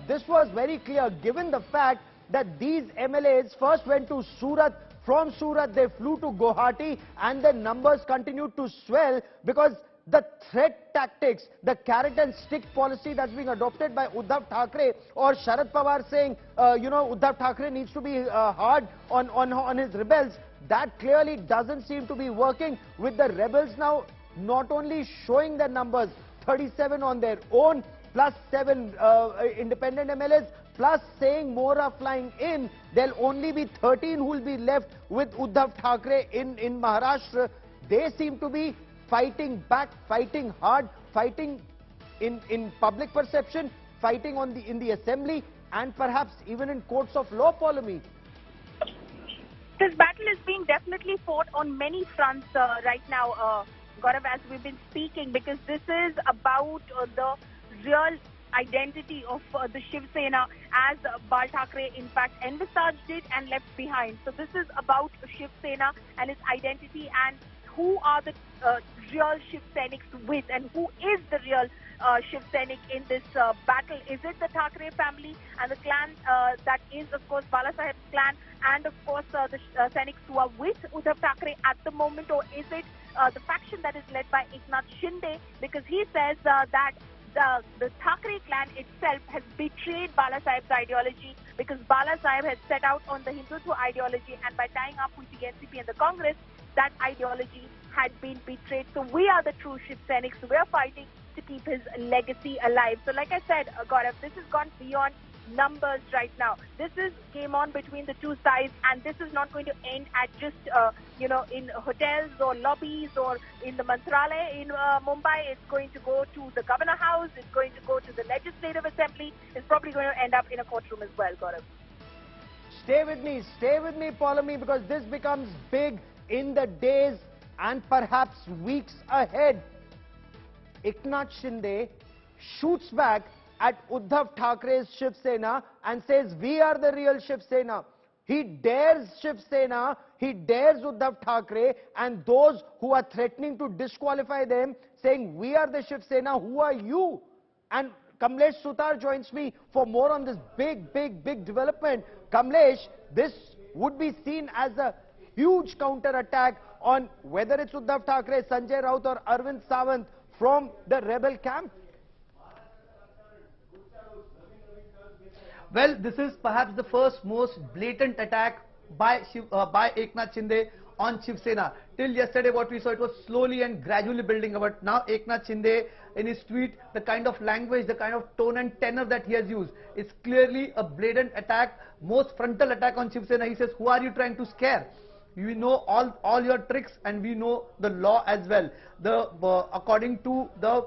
this was very clear given the fact that these MLAs first went to Surat. From Surat, they flew to Guwahati, and the numbers continued to swell because the threat tactics, the carrot and stick policy that's being adopted by Uddhav Thackeray, or Sharad Pawar saying, Uddhav Thackeray needs to be hard on his rebels, that clearly doesn't seem to be working, with the rebels now not only showing their numbers, 37 on their own, plus 7 independent MLAs, plus saying more are flying in. There'll only be 13 who will be left with Uddhav Thackeray in Maharashtra. They seem to be fighting back, fighting hard, fighting in public perception, fighting in the assembly, and perhaps even in courts of law, Polami. This battle is being definitely fought on many fronts right now, Gaurav, as we've been speaking, because this is about the real identity of the Shiv Sena, as Bal Thackeray in fact envisaged it and left behind. So this is about Shiv Sena and its identity, and who are the real Shiv Senics with, and who is the real Shiv Senic in this battle. Is it the Thackeray family and the clan that is, of course, Bala Saheb's clan, and of course the Senics who are with Uddhav Thackeray at the moment, or is it the faction that is led by Eknath Shinde? Because he says that the Thackeray clan itself has betrayed Bala Saheb's ideology, because Bala Saheb has set out on the Hindutva ideology, and by tying up with the NCP and the Congress, that ideology had been betrayed. So we are the true Shiv Senics. We are fighting to keep his legacy alive. So like I said, Gaurav, this has gone beyond numbers right now. This is game on between the two sides, and this is not going to end at just in hotels or lobbies or in the Mantralaya in Mumbai. It's going to go to the Governor House, it's going to go to the Legislative Assembly, it's probably going to end up in a courtroom as well, Gaurav. Stay with me, Polami, because this becomes big in the days and perhaps weeks ahead. Eknath Shinde shoots back at Uddhav Thackeray's Shiv Sena and says, we are the real Shiv Sena. He dares Shiv Sena, he dares Uddhav Thackeray and those who are threatening to disqualify them, saying, we are the Shiv Sena, who are you? And Kamlesh Sutar joins me for more on this big development. Kamlesh, this would be seen as a huge counter-attack on whether it's Uddhav Thackeray, Sanjay Raut or Arvind Sawant from the rebel camp. Well, this is perhaps the first most blatant attack by Eknath Shinde on Shiv Sena. Till yesterday what we saw, it was slowly and gradually building up. But now Eknath Shinde in his tweet, the kind of language, the kind of tone and tenor that he has used is clearly a blatant attack, most frontal attack on Shiv Sena. He says, who are you trying to scare? We know all your tricks, and we know the law as well. According to the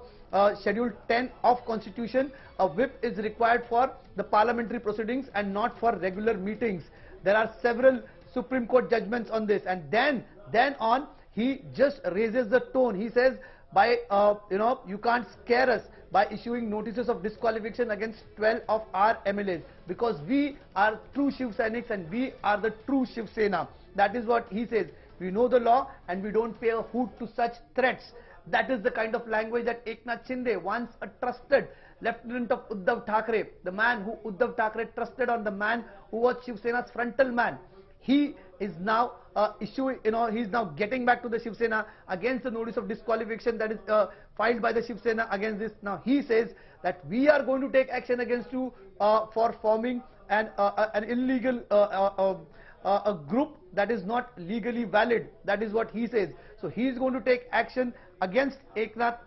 Schedule 10 of Constitution, a whip is required for the parliamentary proceedings and not for regular meetings. There are several Supreme Court judgments on this, and then on he just raises the tone. He says, you can't scare us by issuing notices of disqualification against 12 of our MLAs, because we are true Shiv Senics and we are the true Shiv Sena. That is what he says. We know the law and we don't pay a hoot to such threats. That is the kind of language that Eknath Shinde, once a trusted lieutenant of Uddhav Thackeray, the man who Uddhav Thackeray trusted on, the man who was Shiv Sena's frontal man, he is now he's now getting back to the Shiv Sena against the notice of disqualification that is filed by the Shiv Sena against this. Now he says that we are going to take action against you for forming an illegal a group that is not legally valid. That is what he says. So he is going to take action against against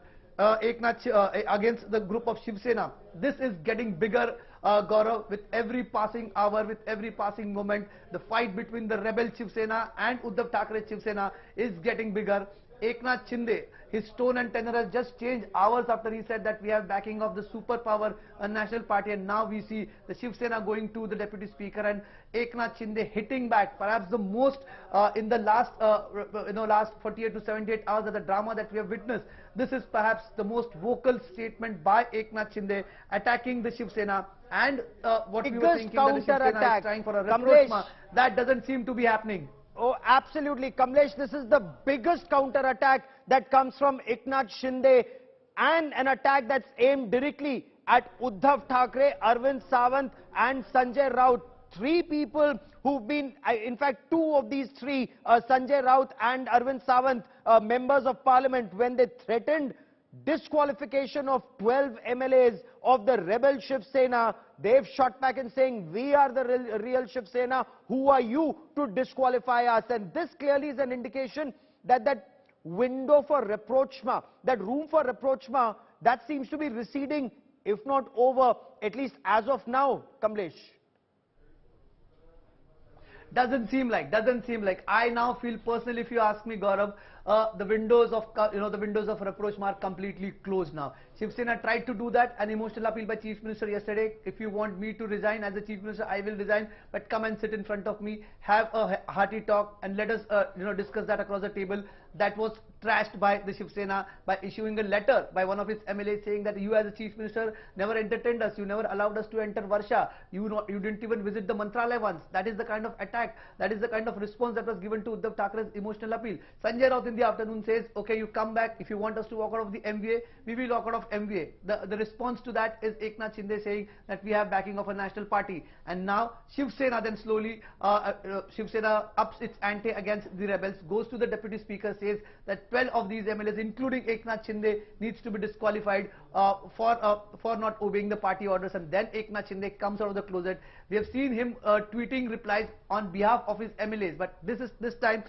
the group of Shiv Sena. This is getting bigger, Gaurav, with every passing hour, with every passing moment. The fight between the rebel Shiv Sena and Uddhav Thackeray Shiv Sena is getting bigger. Eknath Shinde, his tone and tenor has just changed hours after he said that we have backing of the superpower national party, and now we see the Shiv Sena going to the deputy speaker and Eknath Shinde hitting back, perhaps the most in the last last 48 to 78 hours of the drama that we have witnessed. This is perhaps the most vocal statement by Eknath Shinde attacking the Shiv Sena, and what we were thinking that the Shiv Sena is trying for a rapprochement, that doesn't seem to be happening. Oh, absolutely, Kamlesh. This is the biggest counter-attack that comes from Eknath Shinde, and an attack that's aimed directly at Uddhav Thackeray, Arvind Sawant and Sanjay Raut. Three people who've been, in fact, two of these three, Sanjay Raut and Arvind Sawant, members of parliament, when they threatened disqualification of 12 MLAs of the rebel Shiv Sena, they've shot back and saying, we are the real Shiv Sena, who are you to disqualify us? And this clearly is an indication that that window for rapprochement, that room for rapprochement, that seems to be receding, if not over, at least as of now, Kamlesh. Doesn't seem like. I now feel personally, if you ask me, Gaurav, the windows of rapprochement are completely closed now. Shiv Sena tried to do that, an emotional appeal by Chief Minister yesterday. If you want me to resign as the Chief Minister, I will resign, but come and sit in front of me, have a hearty talk, and let us discuss that across the table. That was trashed by the Shiv Sena by issuing a letter by one of its MLAs saying that you as a Chief Minister never entertained us, you never allowed us to enter Varsha, you didn't even visit the Mantralaya once. That is the kind of attack, that is the kind of response that was given to Uddhav Thackeray's emotional appeal. Sanjay Raut in the afternoon says, okay, you come back, if you want us to walk out of the MVA, we will walk out of MVA. The response to that is Eknath Shinde saying that we have backing of a national party. And now Shiv Sena then slowly, Shiv Sena ups its ante against the rebels, goes to the Deputy Speaker, says that 12 of these MLAs, including Eknath Shinde, needs to be disqualified for not obeying the party orders. And then Eknath Shinde comes out of the closet. We have seen him tweeting replies on behalf of his MLAs, but this time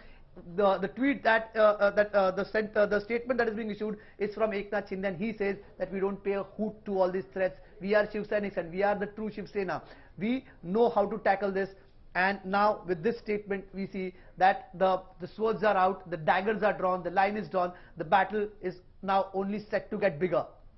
the tweet that the statement that is being issued is from Eknath Shinde, and he says that we don't pay a hoot to all these threats. We are Shiv Senics and we are the true Shiv Sena. We know how to tackle this. And now with this statement, we see that the swords are out, the daggers are drawn, the line is drawn, the battle is now only set to get bigger.